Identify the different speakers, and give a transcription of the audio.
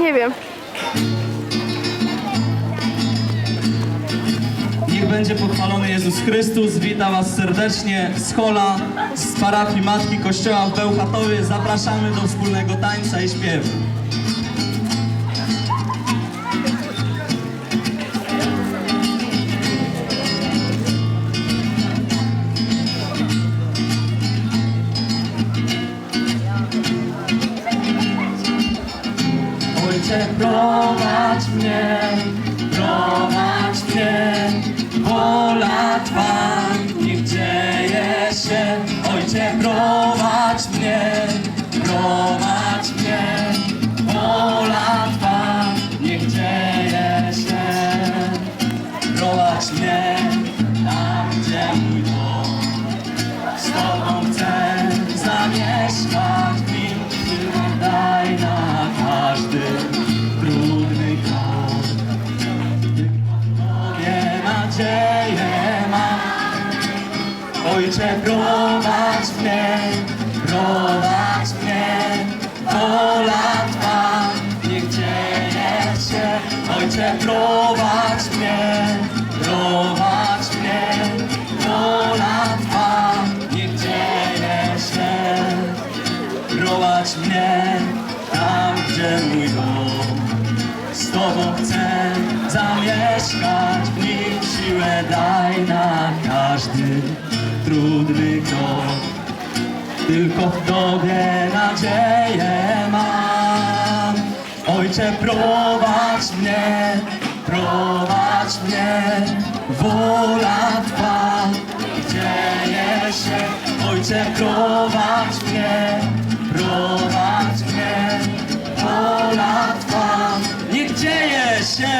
Speaker 1: Nie wiem.
Speaker 2: Niech będzie pochwalony Jezus Chrystus. Witam Was serdecznie z Chola, z parafii Matki Kościoła w Bełchatowie. Zapraszamy do wspólnego tańca i śpiewu. Ojcze, prowadź mnie, wola Twa niech dzieje się. Ojcze, prowadź mnie, wola Twa niech dzieje się. Prowadź mnie tam, gdzie mój dom, z Tobą chcę zamieszkać w nim. Daj na każdy trudny krok, w Tobie nadzieję mam. Ojcze, prowadź mnie, wola Twa niech dzieje się. Ojcze, prowadź mnie, wola Twa niech dzieje się. Prowadź mnie tam, gdzie mój dom, z Tobą chcę zamieszkać w nim. Siłę daj na każdy trudny krok, tylko w Tobie nadzieję mam. Ojcze, prowadź mnie, wola Twa dzieje się. Ojcze, prowadź mnie, wola Twa niech dzieje się.